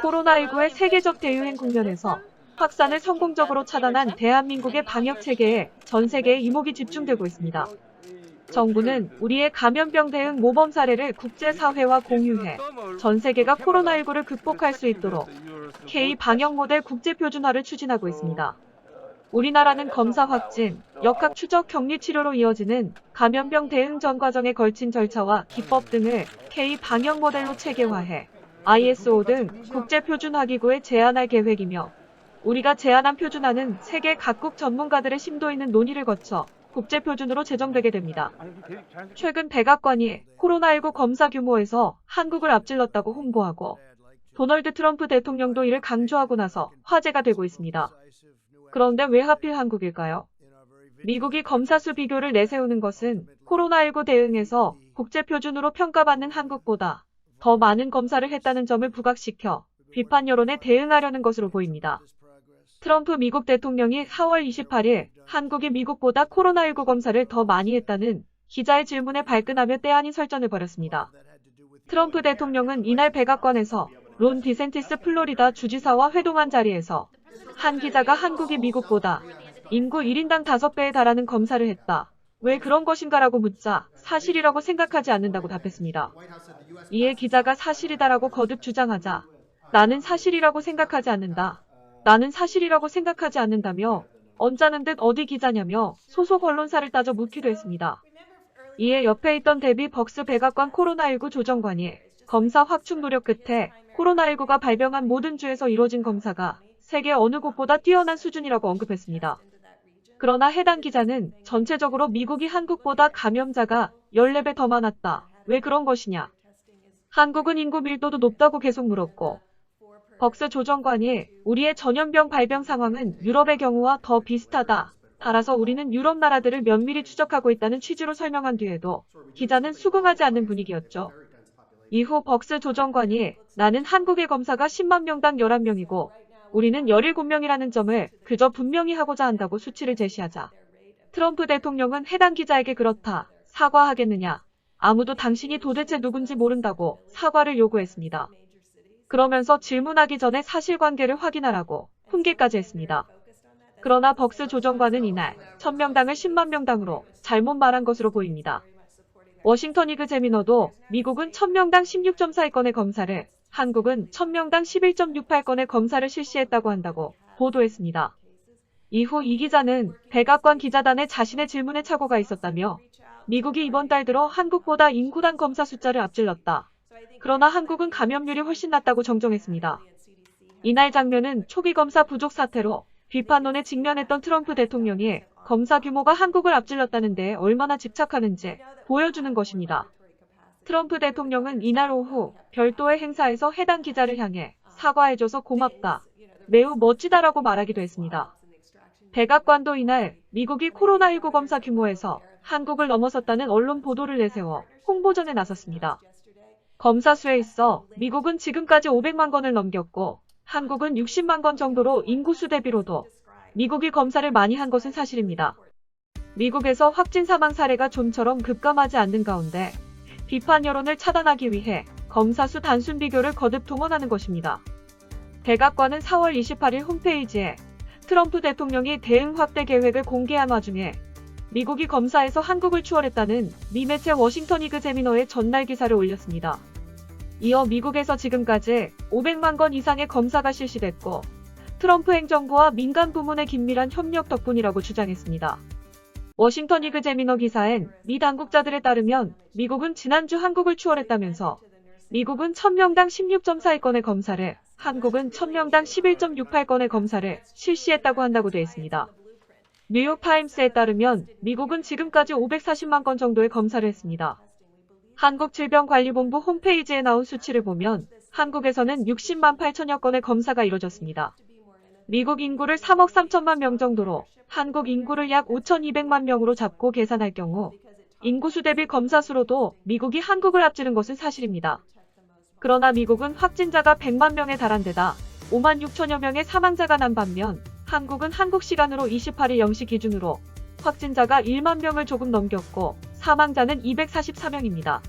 코로나19의 세계적 대유행 국면에서 확산을 성공적으로 차단한 대한민국의 방역 체계에 전 세계의 이목이 집중되고 있습니다. 정부는 우리의 감염병 대응 모범 사례를 국제사회와 공유해 전 세계가 코로나19를 극복할 수 있도록 K-방역 모델 국제표준화를 추진하고 있습니다. 우리나라는 검사 확진, 역학 추적 격리 치료로 이어지는 감염병 대응 전 과정에 걸친 절차와 기법 등을 K-방역 모델로 체계화해 ISO 등 국제표준화기구에 제안할 계획이며, 우리가 제안한 표준화는 세계 각국 전문가들의 심도 있는 논의를 거쳐 국제표준으로 제정되게 됩니다. 최근 백악관이 코로나19 검사 규모에서 한국을 앞질렀다고 홍보하고 도널드 트럼프 대통령도 이를 강조하고 나서 화제가 되고 있습니다. 그런데 왜 하필 한국일까요? 미국이 검사 수 비교를 내세우는 것은 코로나19 대응에서 국제표준으로 평가받는 한국보다 더 많은 검사를 했다는 점을 부각시켜 비판 여론에 대응하려는 것으로 보입니다. 트럼프 미국 대통령이 4월 28일 한국이 미국보다 코로나19 검사를 더 많이 했다는 기자의 질문에 발끈하며 때 아닌 설전을 벌였습니다. 트럼프 대통령은 이날 백악관에서 론 디센티스 플로리다 주지사와 회동한 자리에서 한 기자가 한국이 미국보다 인구 1인당 5배에 달하는 검사를 했다. 왜 그런 것인가라고 묻자 사실이라고 생각하지 않는다고 답했습니다. 이에 기자가 사실이다라고 거듭 주장하자 나는 사실이라고 생각하지 않는다. 나는 사실이라고 생각하지 않는다며 언짢은 듯 어디 기자냐며 소속 언론사를 따져 묻기도 했습니다. 이에 옆에 있던 데비 벅스 백악관 코로나19 조정관이 검사 확충 노력 끝에 코로나19가 발병한 모든 주에서 이뤄진 검사가 세계 어느 곳보다 뛰어난 수준이라고 언급했습니다. 그러나 해당 기자는 전체적으로 미국이 한국보다 감염자가 14배 더 많았다. 왜 그런 것이냐? 한국은 인구 밀도도 높다고 계속 물었고, 벅스 조정관이 우리의 전염병 발병 상황은 유럽의 경우와 더 비슷하다. 따라서 우리는 유럽 나라들을 면밀히 추적하고 있다는 취지로 설명한 뒤에도 기자는 수긍하지 않는 분위기였죠. 이후 벅스 조정관이 나는 한국의 검사가 10만 명당 11명이고 우리는 17명이라는 점을 그저 분명히 하고자 한다고 수치를 제시하자 트럼프 대통령은 해당 기자에게 그렇다. 사과하겠느냐. 아무도 당신이 도대체 누군지 모른다고 사과를 요구했습니다. 그러면서 질문하기 전에 사실관계를 확인하라고 훈계까지 했습니다. 그러나 벅스 조정관은 이날 1000명당을 10만 명당으로 잘못 말한 것으로 보입니다. 워싱턴 이그제미너도 미국은 1000명당 16.42건의 검사를, 한국은 1000명당 11.68건의 검사를 실시했다고 한다고 보도했습니다. 이후 이 기자는 백악관 기자단에 자신의 질문에 착오가 있었다며 미국이 이번 달 들어 한국보다 인구당 검사 숫자를 앞질렀다. 그러나 한국은 감염률이 훨씬 낮다고 정정했습니다. 이날 장면은 초기 검사 부족 사태로 비판론에 직면했던 트럼프 대통령이 검사 규모가 한국을 앞질렀다는 데 얼마나 집착하는지 보여주는 것입니다. 트럼프 대통령은 이날 오후 별도의 행사에서 해당 기자를 향해 사과해줘서 고맙다. 매우 멋지다라고 말하기도 했습니다. 백악관도 이날 미국이 코로나19 검사 규모에서 한국을 넘어섰다는 언론 보도를 내세워 홍보전에 나섰습니다. 검사 수에 있어 미국은 지금까지 500만 건을 넘겼고 한국은 60만 건 정도로 인구수 대비로도 미국이 검사를 많이 한 것은 사실입니다. 미국에서 확진 사망 사례가 좀처럼 급감하지 않는 가운데 비판 여론을 차단하기 위해 검사 수 단순 비교를 거듭 동원하는 것입니다. 백악관은 4월 28일 홈페이지에 트럼프 대통령이 대응 확대 계획을 공개한 와중에 미국이 검사에서 한국을 추월했다는 미 매체 워싱턴 이그제미너의 전날 기사를 올렸습니다. 이어 미국에서 지금까지 500만 건 이상의 검사가 실시됐고 트럼프 행정부와 민간 부문의 긴밀한 협력 덕분이라고 주장했습니다. 워싱턴 이그제미너 기사엔 미 당국자들에 따르면 미국은 지난주 한국을 추월했다면서 미국은 1000명당 16.42건의 검사를, 한국은 1000명당 11.68건의 검사를 실시했다고 한다고 되어 있습니다. 뉴욕타임스에 따르면 미국은 지금까지 540만 건 정도의 검사를 했습니다. 한국질병관리본부 홈페이지에 나온 수치를 보면 한국에서는 60만 8천여 건의 검사가 이뤄졌습니다. 미국 인구를 3억 3천만 명 정도로 한국 인구를 약 5,200만 명으로 잡고 계산할 경우 인구수 대비 검사 수로도 미국이 한국을 앞지른 것은 사실입니다. 그러나 미국은 확진자가 100만 명에 달한 데다 5만 6천여 명의 사망자가 난 반면 한국은 한국 시간으로 28일 0시 기준으로 확진자가 1만 명을 조금 넘겼고 사망자는 244명입니다.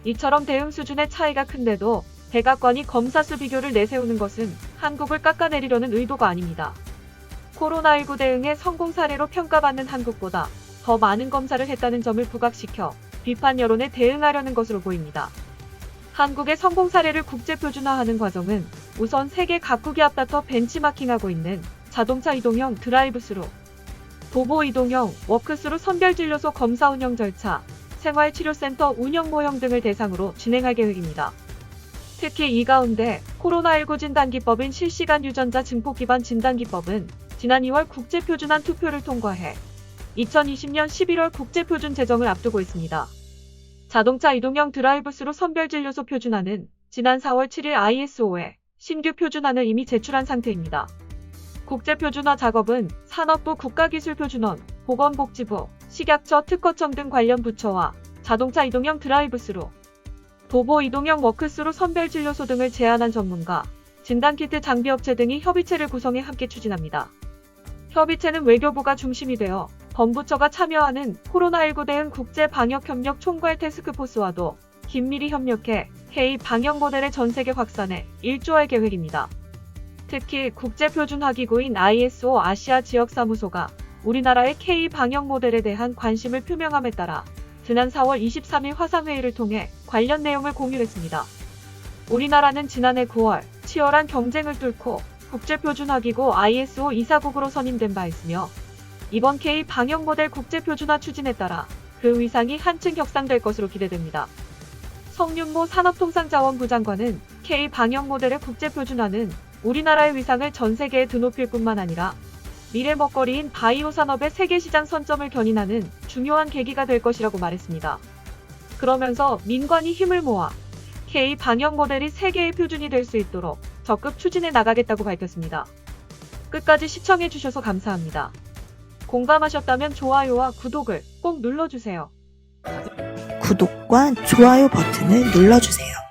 이처럼 대응 수준의 차이가 큰데도 백악관이 검사수 비교를 내세우는 것은 한국을 깎아내리려는 의도가 아닙니다. 코로나19 대응의 성공 사례로 평가받는 한국보다 더 많은 검사를 했다는 점을 부각시켜 비판 여론에 대응하려는 것으로 보입니다. 한국의 성공 사례를 국제 표준화하는 과정은 우선 세계 각국이 앞다퉈 벤치마킹하고 있는 자동차 이동형 드라이브스루, 도보 이동형 워크스루 선별진료소 검사 운영 절차, 생활치료센터 운영 모형 등을 대상으로 진행할 계획입니다. 특히 이 가운데 코로나19 진단기법인 실시간 유전자 증폭 기반 진단기법은 지난 2월 국제표준안 투표를 통과해 2020년 11월 국제표준 제정을 앞두고 있습니다. 자동차 이동형 드라이브스루 선별진료소 표준안은 지난 4월 7일 ISO에 신규 표준안을 이미 제출한 상태입니다. 국제표준화 작업은 산업부 국가기술표준원, 보건복지부, 식약처 특허청 등 관련 부처와 자동차 이동형 드라이브스루, 도보 이동형 워크스루 선별진료소 등을 제안한 전문가, 진단키트 장비업체 등이 협의체를 구성해 함께 추진합니다. 협의체는 외교부가 중심이 되어 범부처가 참여하는 코로나19 대응 국제방역협력 총괄 태스크포스와도 긴밀히 협력해 K 방역 모델의 전세계 확산에 일조할 계획입니다. 특히 국제표준화기구인 ISO 아시아 지역사무소가 우리나라의 K 방역 모델에 대한 관심을 표명함에 따라 지난 4월 23일 화상회의를 통해 관련 내용을 공유했습니다. 우리나라는 지난해 9월 치열한 경쟁을 뚫고 국제표준화기구 ISO 이사국으로 선임된 바 있으며 이번 K 방역 모델 국제표준화 추진에 따라 그 위상이 한층 격상될 것으로 기대됩니다. 성윤모 산업통상자원부 장관은 K 방역 모델의 국제표준화는 우리나라의 위상을 전 세계에 드높일 뿐만 아니라 미래 먹거리인 바이오 산업의 세계 시장 선점을 견인하는 중요한 계기가 될 것이라고 말했습니다. 그러면서 민관이 힘을 모아 K 방역 모델이 세계의 표준이 될 수 있도록 적극 추진해 나가겠다고 밝혔습니다. 끝까지 시청해주셔서 감사합니다. 공감하셨다면 좋아요와 구독을 꼭 눌러주세요. 구독과 좋아요 버튼을 눌러주세요.